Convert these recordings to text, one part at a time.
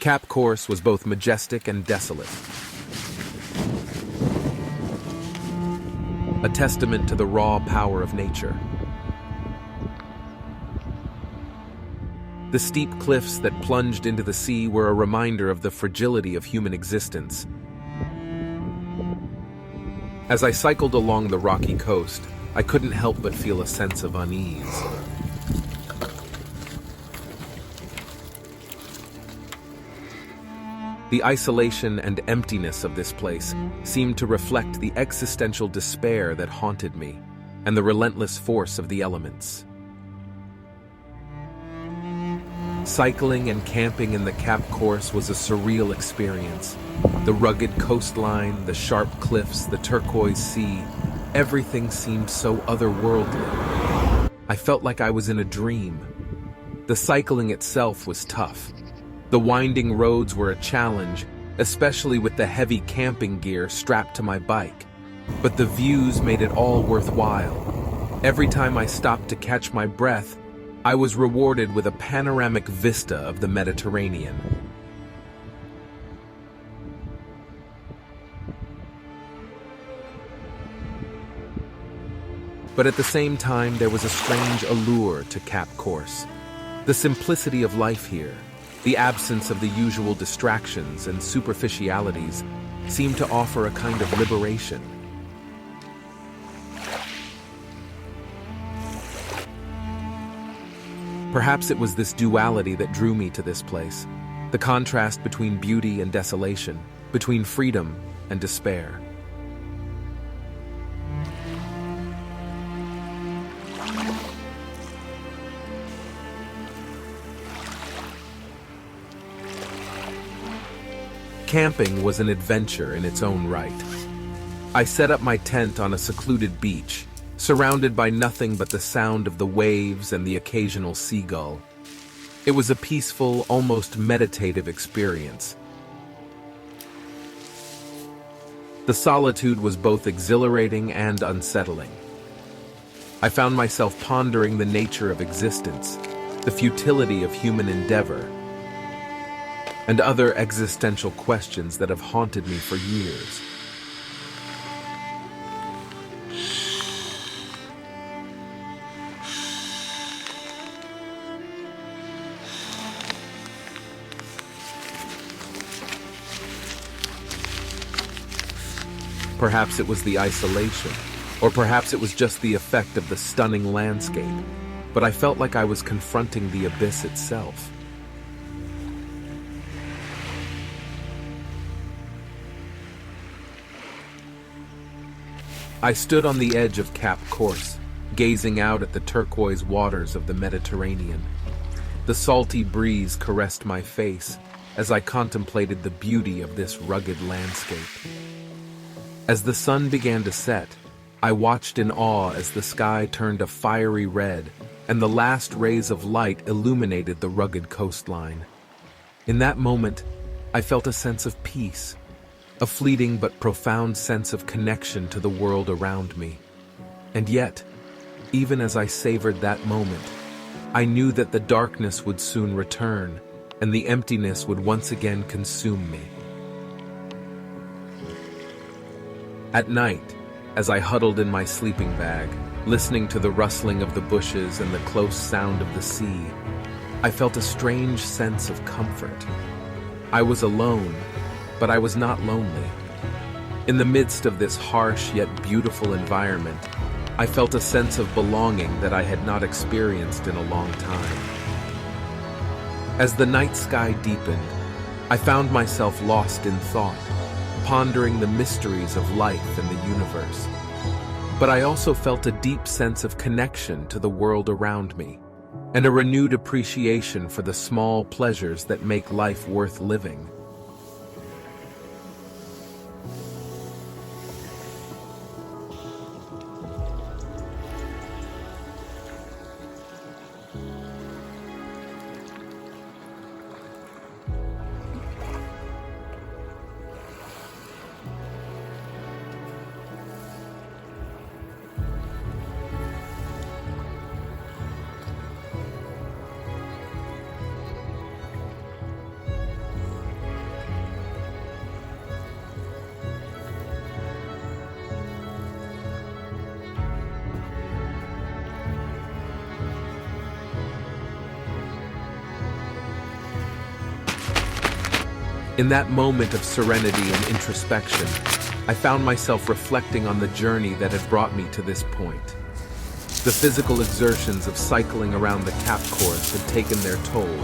Cap Corse was both majestic and desolate, a testament to the raw power of nature. The steep cliffs that plunged into the sea were a reminder of the fragility of human existence. As I cycled along the rocky coast, I couldn't help but feel a sense of unease. The isolation and emptiness of this place seemed to reflect the existential despair that haunted me and the relentless force of the elements. Cycling and camping in the Cap Corse was a surreal experience. The rugged coastline, the sharp cliffs, the turquoise sea, everything seemed so otherworldly. I felt like I was in a dream. The cycling itself was tough. The winding roads were a challenge, especially with the heavy camping gear strapped to my bike. But the views made it all worthwhile. Every time I stopped to catch my breath, I was rewarded with a panoramic vista of the Mediterranean. But at the same time, there was a strange allure to Cap Corse. The simplicity of life here, the absence of the usual distractions and superficialities, seemed to offer a kind of liberation. Perhaps it was this duality that drew me to this place, the contrast between beauty and desolation, between freedom and despair. Camping was an adventure in its own right. I set up my tent on a secluded beach, surrounded by nothing but the sound of the waves and the occasional seagull. It was a peaceful, almost meditative experience. The solitude was both exhilarating and unsettling. I found myself pondering the nature of existence, the futility of human endeavor, and other existential questions that have haunted me for years. Perhaps it was the isolation, or perhaps it was just the effect of the stunning landscape, but I felt like I was confronting the abyss itself. I stood on the edge of Cap Corse, gazing out at the turquoise waters of the Mediterranean. The salty breeze caressed my face as I contemplated the beauty of this rugged landscape. As the sun began to set, I watched in awe as the sky turned a fiery red and the last rays of light illuminated the rugged coastline. In that moment, I felt a sense of peace, a fleeting but profound sense of connection to the world around me. And yet, even as I savored that moment, I knew that the darkness would soon return, and the emptiness would once again consume me. At night, as I huddled in my sleeping bag, listening to the rustling of the bushes and the close sound of the sea, I felt a strange sense of comfort. I was alone, but I was not lonely. In the midst of this harsh yet beautiful environment, I felt a sense of belonging that I had not experienced in a long time. As the night sky deepened, I found myself lost in thought, pondering the mysteries of life and the universe. But I also felt a deep sense of connection to the world around me, and a renewed appreciation for the small pleasures that make life worth living. In that moment of serenity and introspection, I found myself reflecting on the journey that had brought me to this point. The physical exertions of cycling around the Cap Corse had taken their toll,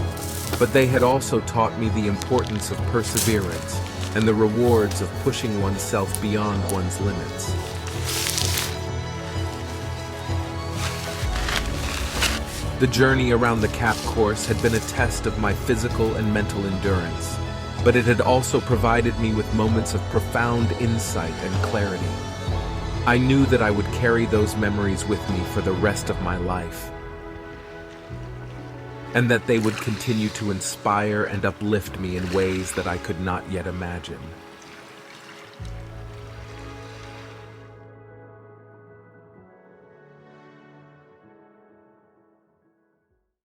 but they had also taught me the importance of perseverance and the rewards of pushing oneself beyond one's limits. The journey around the Cap Corse had been a test of my physical and mental endurance, but it had also provided me with moments of profound insight and clarity. I knew that I would carry those memories with me for the rest of my life, and that they would continue to inspire and uplift me in ways that I could not yet imagine.